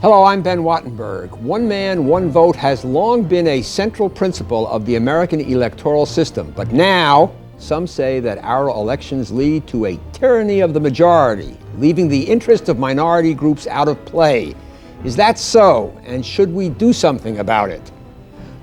Hello, I'm Ben Wattenberg. One man, one vote has long been a central principle of the American electoral system, but now some say that our elections lead to a tyranny of the majority, leaving the interest of minority groups out of play. Is that so, and should we do something about it?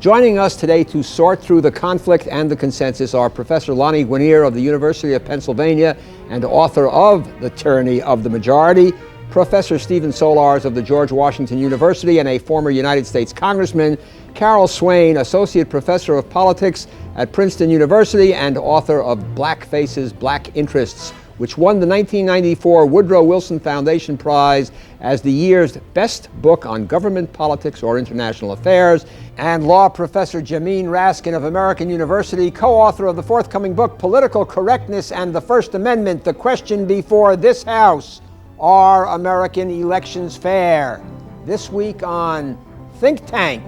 Joining us today to sort through the conflict and the consensus are Professor Lani Guinier of the University of Pennsylvania and author of The Tyranny of the Majority, Professor Stephen Solarz of the George Washington University and a former United States Congressman, Carol Swain, Associate Professor of Politics at Princeton University and author of Black Faces, Black Interests, which won the 1994 Woodrow Wilson Foundation Prize as the year's best book on government politics or international affairs, and law professor Jamin Raskin of American University, co-author of the forthcoming book, Political Correctness and the First Amendment, The Question Before This House: Are American Elections Fair? This week on Think Tank.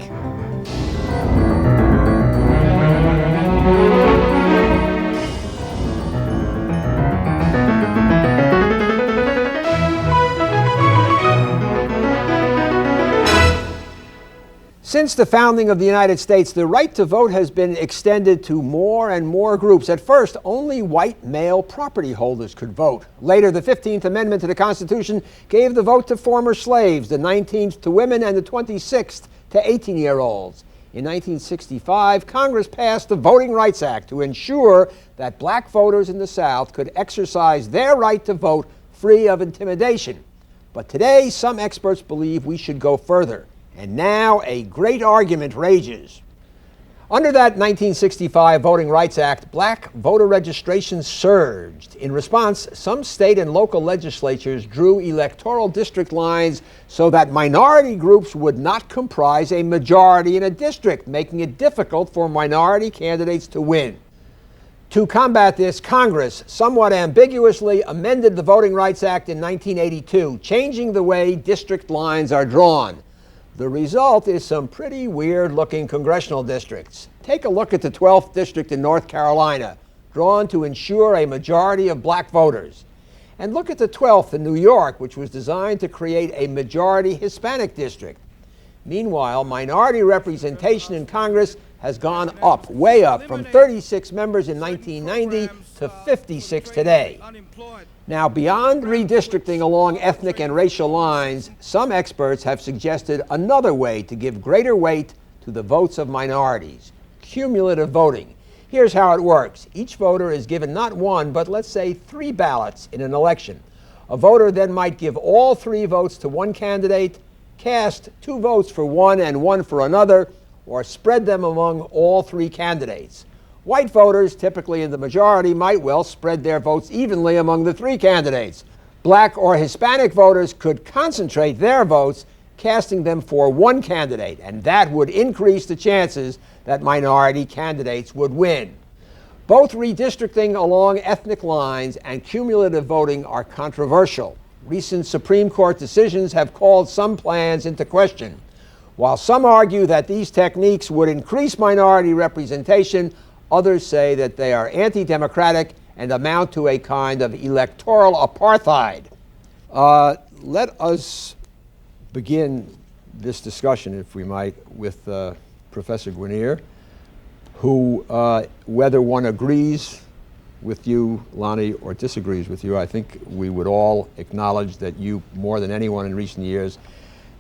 Since the founding of the United States, the right to vote has been extended to more and more groups. At first, only white male property holders could vote. Later, the 15th Amendment to the Constitution gave the vote to former slaves, the 19th to women, and the 26th to 18-year-olds. In 1965, Congress passed the Voting Rights Act to ensure that black voters in the South could exercise their right to vote free of intimidation. But today, some experts believe we should go further. And now a great argument rages. Under that 1965 Voting Rights Act, black voter registration surged. In response, some state and local legislatures drew electoral district lines so that minority groups would not comprise a majority in a district, making it difficult for minority candidates to win. To combat this, Congress somewhat ambiguously amended the Voting Rights Act in 1982, changing the way district lines are drawn. The result is some pretty weird-looking congressional districts. Take a look at the 12th district in North Carolina, drawn to ensure a majority of black voters. And look at the 12th in New York, which was designed to create a majority Hispanic district. Meanwhile, minority representation in Congress has gone up, way up, from 36 members in 1990 to 56 today. Now, beyond redistricting along ethnic and racial lines, some experts have suggested another way to give greater weight to the votes of minorities: cumulative voting. Here's how it works. Each voter is given not one, but let's say 3 ballots in an election. A voter then might give all 3 votes to one candidate, cast 2 votes for one and 1 for another, or spread them among all 3 candidates. White voters, typically in the majority, might well spread their votes evenly among the 3 candidates. Black or Hispanic voters could concentrate their votes, casting them for one candidate, and that would increase the chances that minority candidates would win. Both redistricting along ethnic lines and cumulative voting are controversial. Recent Supreme Court decisions have called some plans into question. While some argue that these techniques would increase minority representation, others say that they are anti-democratic and amount to a kind of electoral apartheid. Let us begin this discussion, if we might, with Professor Guinier, who, whether one agrees with you, Lani, or disagrees with you, I think we would all acknowledge that you, more than anyone in recent years,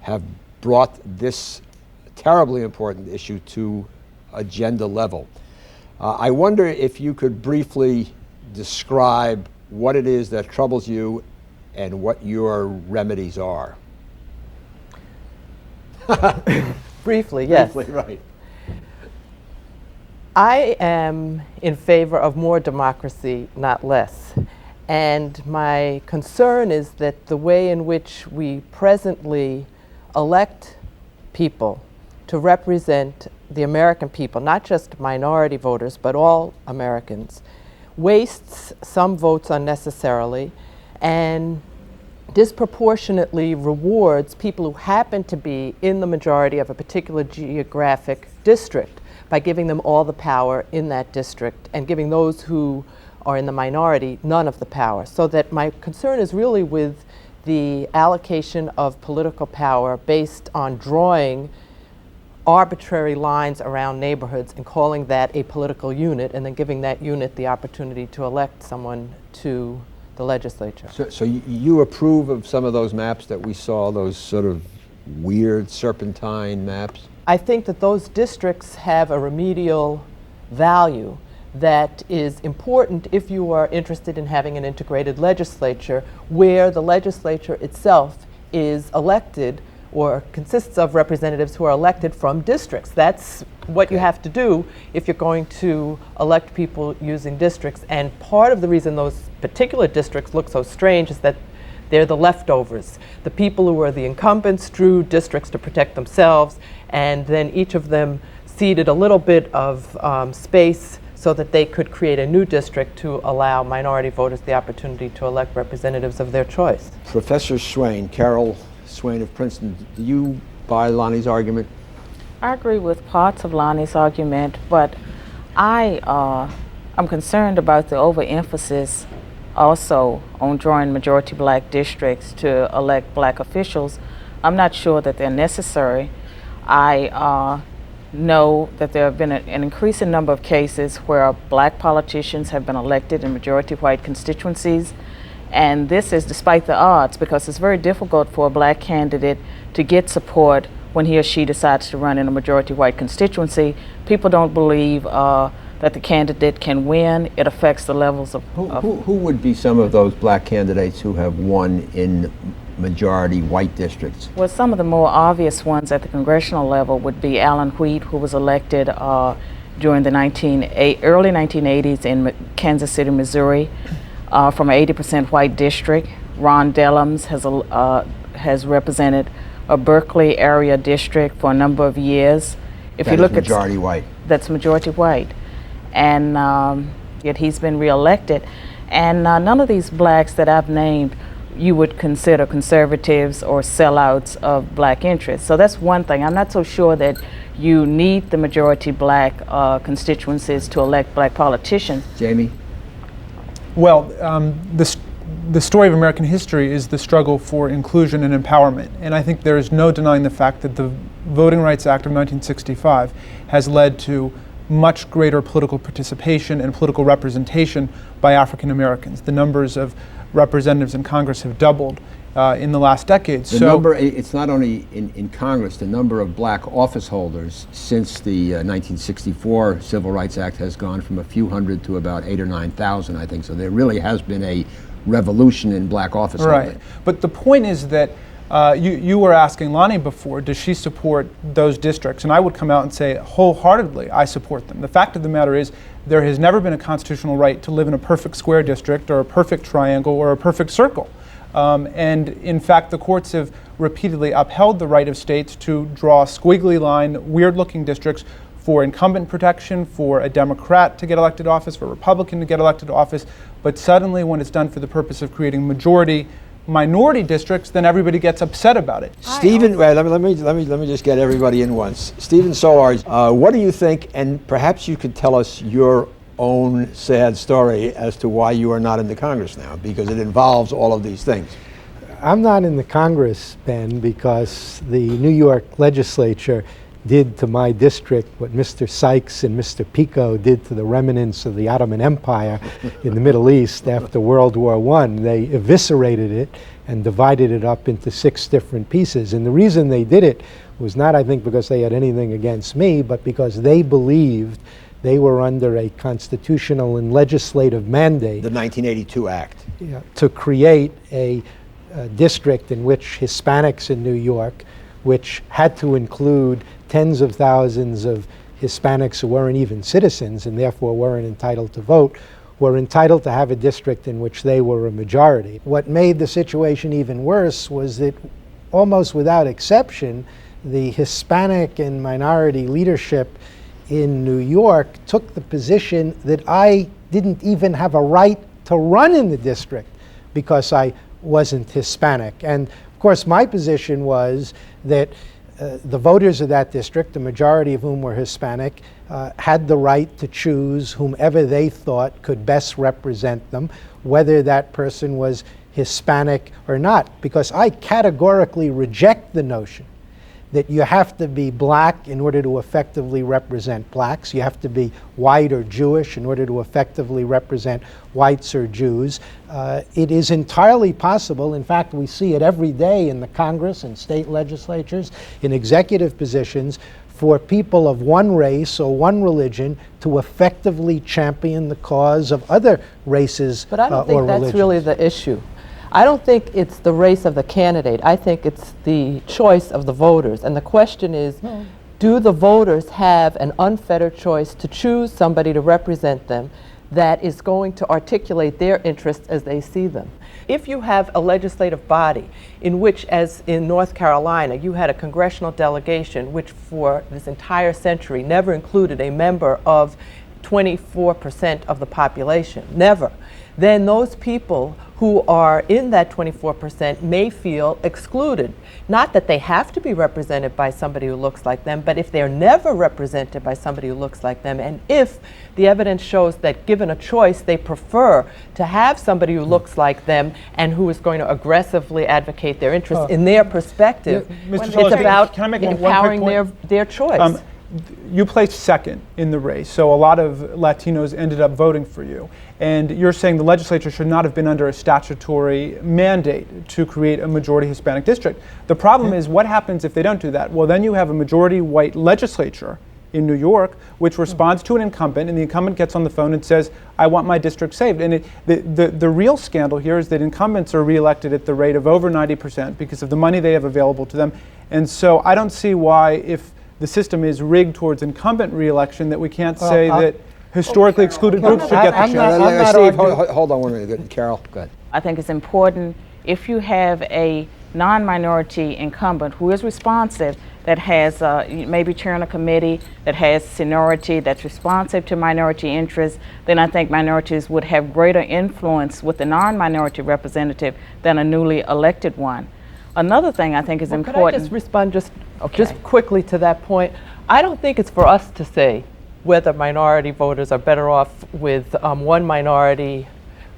have brought this terribly important issue to agenda level. I wonder if you could briefly describe what it is that troubles you and what your remedies are. Briefly, yes. Briefly, right. I am in favor of more democracy, not less. And my concern is that the way in which we presently elect people to represent the American people, not just minority voters, but all Americans, wastes some votes unnecessarily and disproportionately rewards people who happen to be in the majority of a particular geographic district by giving them all the power in that district and giving those who are in the minority none of the power. So that my concern is really with the allocation of political power based on drawing arbitrary lines around neighborhoods and calling that a political unit, and then giving that unit the opportunity to elect someone to the legislature. So you approve of some of those maps that we saw, those sort of weird serpentine maps? I think that those districts have a remedial value that is important if you are interested in having an integrated legislature where the legislature itself is elected or consists of representatives who are elected from districts. That's what you have to do if you're going to elect people using districts. And part of the reason those particular districts look so strange is that they're the leftovers. The people who were the incumbents drew districts to protect themselves, and then each of them ceded a little bit of space so that they could create a new district to allow minority voters the opportunity to elect representatives of their choice. Professor Swain, Carol Swain of Princeton, do you buy Lani's argument? I agree with parts of Lani's argument, but I'm concerned about the overemphasis also on drawing majority black districts to elect black officials. I'm not sure that they're necessary. I know that there have been an increasing number of cases where black politicians have been elected in majority white constituencies, and this is despite the odds, because it's very difficult for a black candidate to get support when he or she decides to run in a majority white constituency. People don't believe that the candidate can win. It affects the levels of... Who would be some of those black candidates who have won in majority white districts? Well, some of the more obvious ones at the congressional level would be Alan Wheat, who was elected during the early 1980s in Kansas City, Missouri, from an 80% white district. Ron Dellums has represented a Berkeley area district for a number of years. If you look at majority white. That's majority white, and yet he's been reelected. And none of these blacks that I've named you would consider conservatives or sellouts of black interests. So that's one thing. I'm not so sure that you need the majority black constituencies to elect black politicians. Jamie? Well, the story of American history is the struggle for inclusion and empowerment. And I think there is no denying the fact that the Voting Rights Act of 1965 has led to much greater political participation and political representation by African Americans. The numbers of representatives in Congress have doubled in the last decade. It's not only in Congress, the number of black office holders since the 1964 Civil Rights Act has gone from a few hundred to about 8,000 or 9,000, I think. So there really has been a revolution in black office holding. Right. But the point is that you were asking Lani before, does she support those districts? And I would come out and say wholeheartedly, I support them. The fact of the matter is, there has never been a constitutional right to live in a perfect square district or a perfect triangle or a perfect circle. And in fact, the courts have repeatedly upheld the right of states to draw squiggly line, weird-looking districts for incumbent protection, for a Democrat to get elected to office, for a Republican to get elected to office. But suddenly, when it's done for the purpose of creating minority districts, then everybody gets upset about it. Stephen, wait, let me just get everybody in once. Stephen Solarz, what do you think? And perhaps you could tell us your own sad story as to why you are not in the Congress now, because it involves all of these things. I'm not in the Congress, Ben, because the New York legislature did to my district what Mr. Sykes and Mr. Pico did to the remnants of the Ottoman Empire in the Middle East after World War I. They eviscerated it and divided it up into 6 different pieces. And the reason they did it was not, I think, because they had anything against me, but because they believed they were under a constitutional and legislative mandate. The 1982 Act. To create a district in which Hispanics in New York, which had to include tens of thousands of Hispanics who weren't even citizens and therefore weren't entitled to vote, were entitled to have a district in which they were a majority. What made the situation even worse was that almost without exception, the Hispanic and minority leadership in New York took the position that I didn't even have a right to run in the district because I wasn't Hispanic. And of course, my position was that the voters of that district, the majority of whom were Hispanic, had the right to choose whomever they thought could best represent them, whether that person was Hispanic or not, because I categorically reject the notion that you have to be black in order to effectively represent blacks. You have to be white or Jewish in order to effectively represent whites or Jews. It is entirely possible, in fact, we see it every day in the Congress and state legislatures, in executive positions, for people of one race or one religion to effectively champion the cause of other races or religions. But I don't think that's really the issue. I don't think it's the race of the candidate. I think it's the choice of the voters. And the question is, do the voters have an unfettered choice to choose somebody to represent them that is going to articulate their interests as they see them? If you have a legislative body in which, as in North Carolina, you had a congressional delegation which for this entire century never included a member of 24% of the population, never, then those people who are in that 24% may feel excluded. Not that they have to be represented by somebody who looks like them, but if they're never represented by somebody who looks like them, and if the evidence shows that given a choice, they prefer to have somebody who looks like them and who is going to aggressively advocate their interests in their perspective, it's about empowering their choice. You placed second in the race, so a lot of Latinos ended up voting for you. And you're saying the legislature should not have been under a statutory mandate to create a majority Hispanic district. The problem is, what happens if they don't do that? Well, then you have a majority white legislature in New York which responds to an incumbent, and the incumbent gets on the phone and says, I want my district saved. And the real scandal here is that incumbents are reelected at the rate of over 90% because of the money they have available to them. And so I don't see why, if the system is rigged towards incumbent reelection, that we can't say that historically excluded groups should get the chance. Steve, hold on 1 minute. Carol, go ahead. I think it's important, if you have a non-minority incumbent who is responsive, that has maybe chairing a committee, that has seniority, that's responsive to minority interests, then I think minorities would have greater influence with the non-minority representative than a newly elected one. Another thing I think is important. Could I just respond just quickly to that point? I don't think it's for us to say whether minority voters are better off with one minority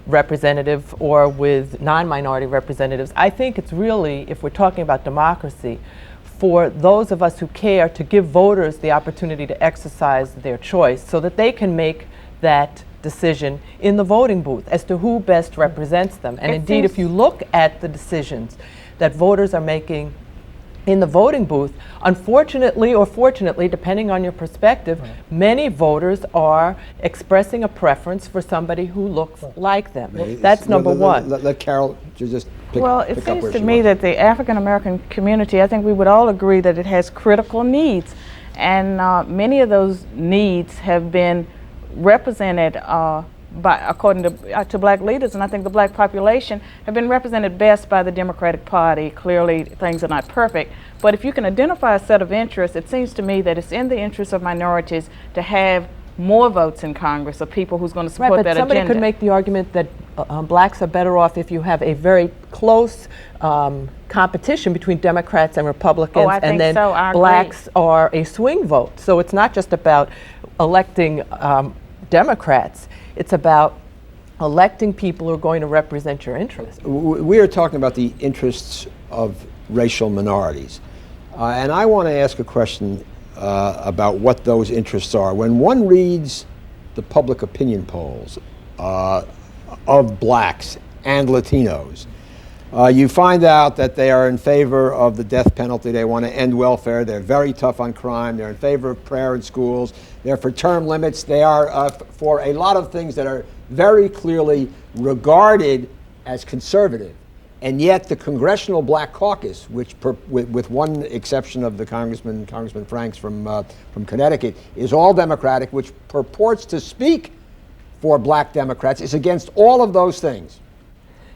representative or with non-minority representatives. I think it's really, if we're talking about democracy, for those of us who care to give voters the opportunity to exercise their choice so that they can make that decision in the voting booth as to who best represents them. And indeed, if you look at the decisions that voters are making in the voting booth, unfortunately or fortunately, depending on your perspective, many voters are expressing a preference for somebody who looks like them. That's number one. Let Carol just pick Well, up it seems where to she me was. that the African American community, I think we would all agree that it has critical needs, and many of those needs have been represented according to black leaders, and I think the black population have been represented best by the Democratic Party. Clearly, things are not perfect, but if you can identify a set of interests, it seems to me that it's in the interest of minorities to have more votes in Congress of people who's going to support that agenda. But somebody could make the argument that blacks are better off if you have a very close competition between Democrats and Republicans, and then blacks are a swing vote. So it's not just about electing Democrats. It's about electing people who are going to represent your interests. We are talking about the interests of racial minorities. And I want to ask a question about what those interests are. When one reads the public opinion polls of blacks and Latinos, you find out that they are in favor of the death penalty. They want to end welfare. They're very tough on crime. They're in favor of prayer in schools. They're for term limits. They are for a lot of things that are very clearly regarded as conservative. And yet the Congressional Black Caucus, which with one exception of the Congressman Franks from Connecticut, is all Democratic, which purports to speak for black Democrats, is against all of those things.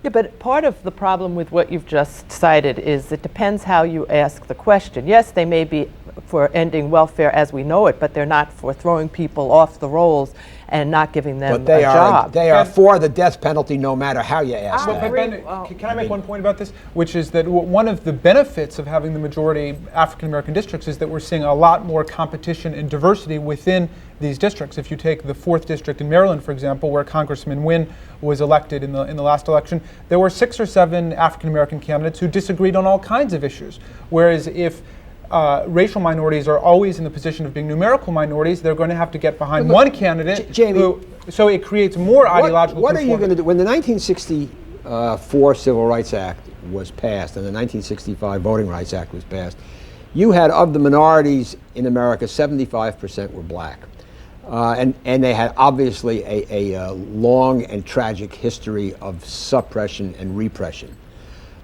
Yeah, but part of the problem with what you've just cited is it depends how you ask the question. Yes, they may be for ending welfare as we know it, but they're not for throwing people off the rolls and not giving them a job. They are for the death penalty no matter how you ask that. But Ben, can I make one point about this? Which is that one of the benefits of having the majority African American districts is that we're seeing a lot more competition and diversity within these districts. If you take the 4th district in Maryland, for example, where Congressman Swain was elected in the last election, there were 6 or 7 African American candidates who disagreed on all kinds of issues. Whereas if racial minorities are always in the position of being numerical minorities, they're going to have to get behind one candidate. Jamie, so it creates more ideological What are you going to conformity. do when the 1964 Civil Rights Act was passed and the 1965 Voting Rights Act was passed? You had, of the minorities in America, 75% were black. And they had obviously a long and tragic history of suppression and repression.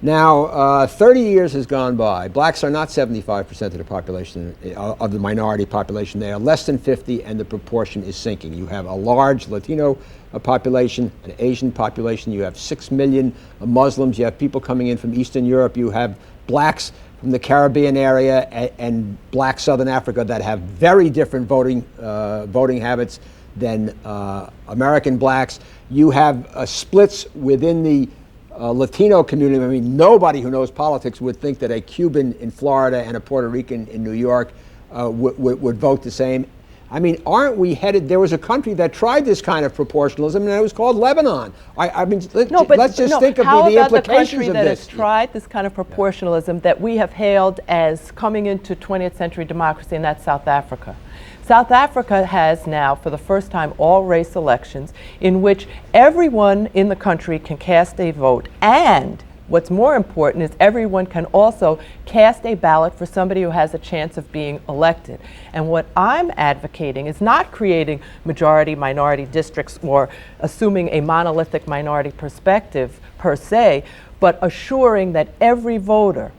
Now, 30 years has gone by. Blacks are not 75% of the population, of the minority population. They are less than 50, and the proportion is sinking. You have a large Latino population, an Asian population. You have 6 million Muslims. You have people coming in from Eastern Europe. You have blacks from the Caribbean area and black Southern Africa that have very different voting habits than American blacks. You have splits within the Latino community. I mean, nobody who knows politics would think that a Cuban in Florida and a Puerto Rican in New York would vote the same. I mean, aren't we headed? There was a country that tried this kind of proportionalism, and it was called Lebanon. I mean, let's just think of the implications of this. How about the country that has tried this kind of proportionalism that we have hailed as coming into 20th century democracy, and that's South Africa? South Africa has now, for the first time, all-race elections in which everyone in the country can cast a vote, and what's more important is everyone can also cast a ballot for somebody who has a chance of being elected. And what I'm advocating is not creating majority-minority districts or assuming a monolithic minority perspective per se, but assuring that every voter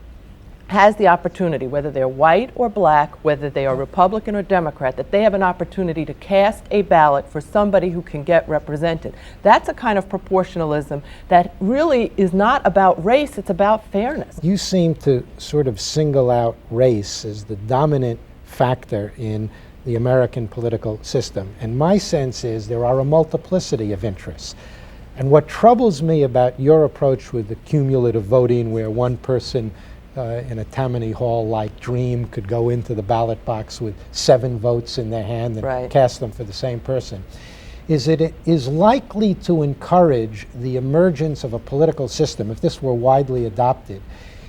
has the opportunity, whether they're white or black, whether they are Republican or Democrat, that they have an opportunity to cast a ballot for somebody who can get represented. That's a kind of proportionalism that really is not about race, it's about fairness. You seem to sort of single out race as the dominant factor in the American political system. And my sense is there are a multiplicity of interests. And what troubles me about your approach with the cumulative voting, where one person in a Tammany Hall-like dream could go into the ballot box with 7 votes in their hand and cast them for the same person, is it is likely to encourage the emergence of a political system, if this were widely adopted,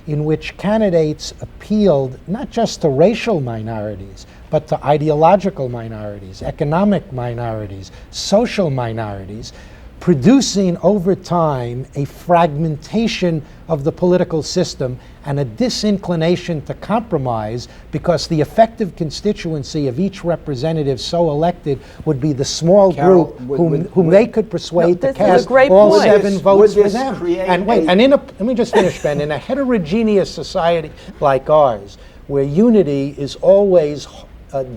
in which candidates appealed not just to racial minorities, but to ideological minorities, economic minorities, social minorities, producing over time a fragmentation of the political system and a disinclination to compromise, because the effective constituency of each representative so elected would be the small group whom they could persuade to cast all 7 votes for them. And wait, and let me just finish, Ben. In a heterogeneous society like ours, where unity is always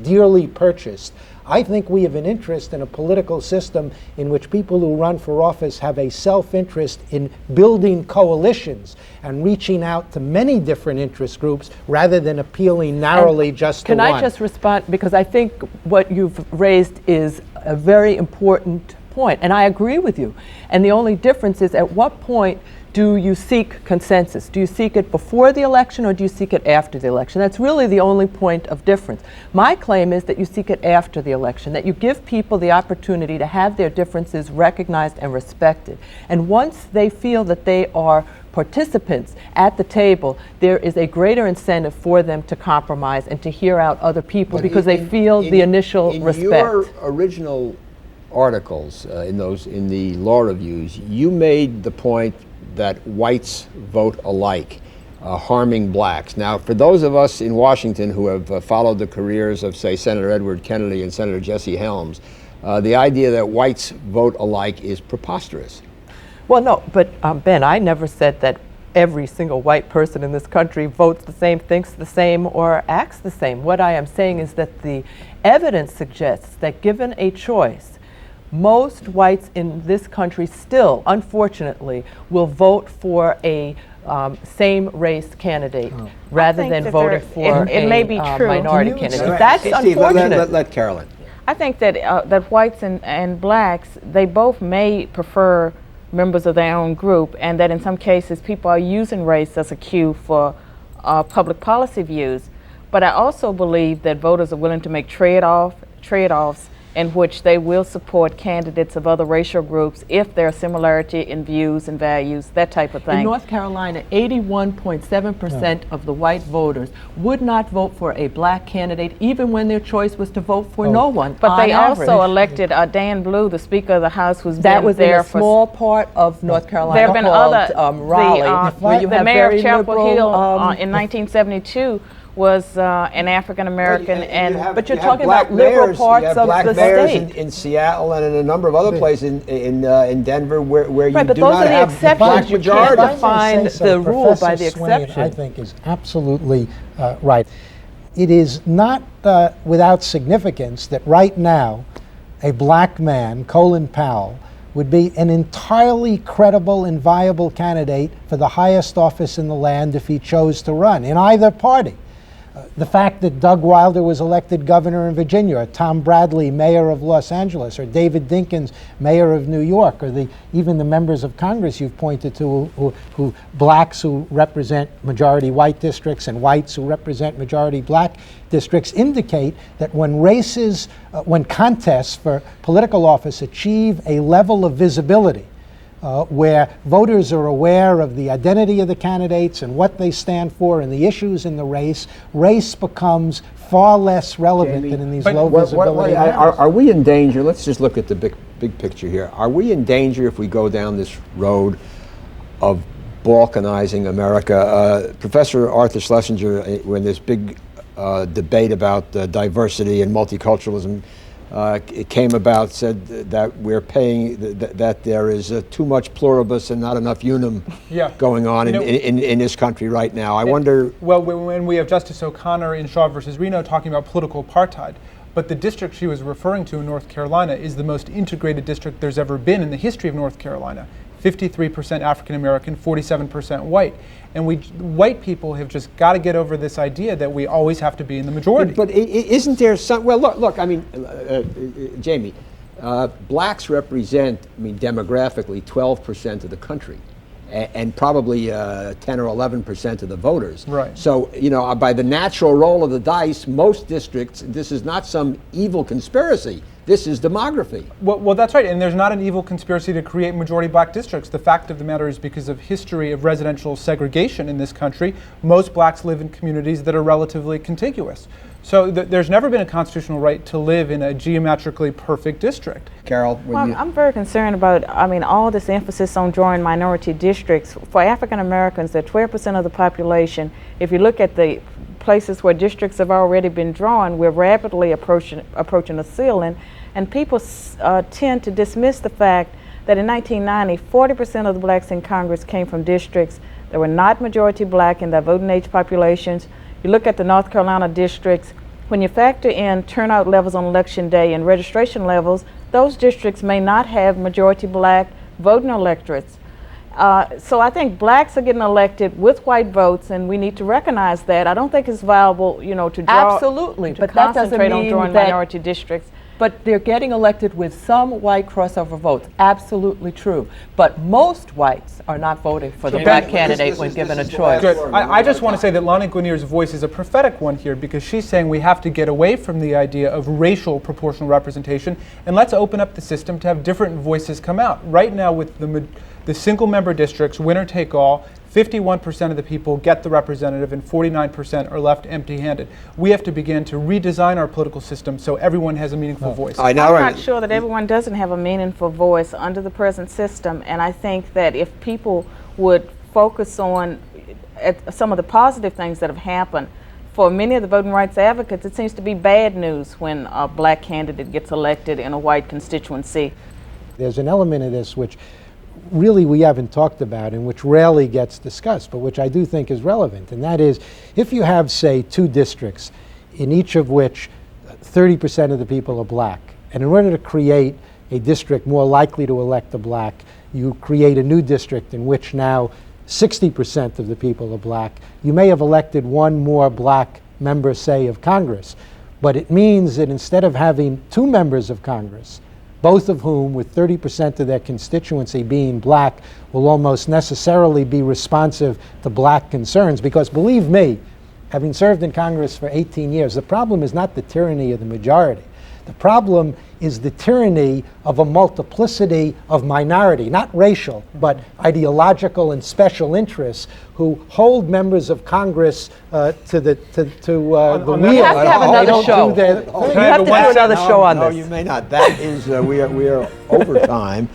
dearly purchased, I think we have an interest in a political system in which people who run for office have a self-interest in building coalitions and reaching out to many different interest groups rather than appealing narrowly just to one. Can I just respond? Because I think what you've raised is a very important point, and I agree with you. And the only difference is, at what point do you seek consensus? Do you seek it before the election, or do you seek it after the election? That's really the only point of difference. My claim is that you seek it after the election, that you give people the opportunity to have their differences recognized and respected. And once they feel that they are participants at the table, there is a greater incentive for them to compromise and to hear out other people, because they feel the initial respect. In your original articles, in the law reviews, you made the point that whites vote alike, harming blacks. Now, for those of us in Washington who have followed the careers of, say, Senator Edward Kennedy and Senator Jesse Helms, the idea that whites vote alike is preposterous. Well, no, but Ben, I never said that every single white person in this country votes the same, thinks the same, or acts the same. What I am saying is that the evidence suggests that given a choice, most whites in this country still, unfortunately, will vote for a same-race candidate rather than voting for a minority candidate. That's unfortunate. Let Carolyn. I think that that whites and blacks, they both may prefer members of their own group, and that in some cases people are using race as a cue for public policy views. But I also believe that voters are willing to make trade-offs in which they will support candidates of other racial groups if there are similarity in views and values, that type of thing. In North Carolina, 81.7% of the white voters would not vote for a black candidate even when their choice was to vote for no one. But they average. also elected Dan Blue, the Speaker of the House, who's that been was there in a small part of North Carolina there have been called other, Raleigh, where you the have mayor very of Chapel liberal, Hill in 1972 was an African American, but you're talking about liberal parts of the state. In Seattle and in a number of other places in Denver where you but do those not are the have exceptions. black You majority. can't define the rule by the Swain, exception. I think, is absolutely right. It is not without significance that right now a black man, Colin Powell, would be an entirely credible and viable candidate for the highest office in the land if he chose to run in either party. The fact that Doug Wilder was elected governor in Virginia, or Tom Bradley, mayor of Los Angeles, or David Dinkins, mayor of New York, or even the members of Congress you've pointed to, who blacks who represent majority white districts and whites who represent majority black districts, indicate that when when contests for political office achieve a level of visibility where voters are aware of the identity of the candidates and what they stand for and the issues in the race becomes far less relevant Jamie, than in these low visibility are we in danger? Let's just look at the big picture here. Are we in danger if we go down this road of balkanizing America? Professor Arthur Schlesinger, when this big debate about diversity and multiculturalism it came about, said that we're paying that there is too much pluribus and not enough unum going on in this country right now. I wonder. Well, when we have Justice O'Connor in Shaw versus Reno talking about political apartheid, but the district she was referring to in North Carolina is the most integrated district there's ever been in the history of North Carolina. 53% African American, 47% white. And white people have just got to get over this idea that we always have to be in the majority. But isn't there some, well, look, I mean, Jamie, blacks represent, demographically 12% of the country. And probably 10 or 11% of the voters. Right. So, by the natural roll of the dice, most districts, this is not some evil conspiracy. This is demography. Well, that's right, and there's not an evil conspiracy to create majority black districts. The fact of the matter is, because of history of residential segregation in this country, most blacks live in communities that are relatively contiguous. So there's never been a constitutional right to live in a geometrically perfect district. Carol? I'm very concerned about, all this emphasis on drawing minority districts. For African Americans, they're 12% of the population. If you look at the places where districts have already been drawn, we're rapidly approaching a ceiling, and people tend to dismiss the fact that in 1990, 40% of the blacks in Congress came from districts that were not majority black in their voting age populations. You look at the North Carolina districts, when you factor in turnout levels on election day and registration levels, those districts may not have majority black voting electorates. So I think blacks are getting elected with white votes, and we need to recognize that. I don't think it's viable, to draw, absolutely, to but that doesn't concentrate on mean drawing that minority districts. But they're getting elected with some white crossover votes. Absolutely true. But most whites are not voting for the black candidate when given a choice. Good. I just want to say that Lani Guinier's voice is a prophetic one here, because she's saying we have to get away from the idea of racial proportional representation, and let's open up the system to have different voices come out. Right now, with the single member districts, winner take all, 51% of the people get the representative and 49% are left empty-handed. We have to begin to redesign our political system so everyone has a meaningful voice. I'm not sure that everyone doesn't have a meaningful voice under the present system, and I think that if people would focus on some of the positive things that have happened, for many of the voting rights advocates, it seems to be bad news when a black candidate gets elected in a white constituency. There's an element of this which really we haven't talked about and which rarely gets discussed, but which I do think is relevant, and that is if you have, say, two districts in each of which 30% of the people are black, and in order to create a district more likely to elect a black, you create a new district in which now 60% of the people are black, you may have elected one more black member, say, of Congress, but it means that instead of having two members of Congress, both of whom, with 30% of their constituency being black, will almost necessarily be responsive to black concerns. Because believe me, having served in Congress for 18 years, the problem is not the tyranny of the majority. The problem is the tyranny of a multiplicity of minority, not racial, but ideological and special interests, who hold members of Congress to the wheel. You have to have They another don't show. do their You thing. have to do another show on No, this. you may not. That is, we are over time.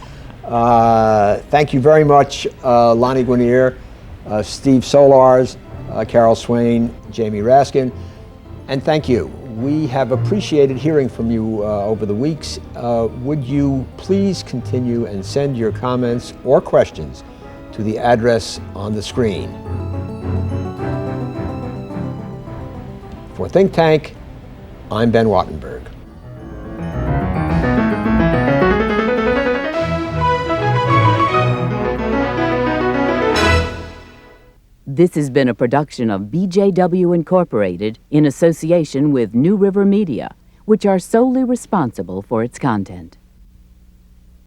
Thank you very much, Lani Guinier, Steve Solarz, Carol Swain, Jamie Raskin, and thank you. We have appreciated hearing from you over the weeks. Would you please continue and send your comments or questions to the address on the screen. For Think Tank, I'm Ben Wattenberg. This has been a production of BJW Incorporated in association with New River Media, which are solely responsible for its content.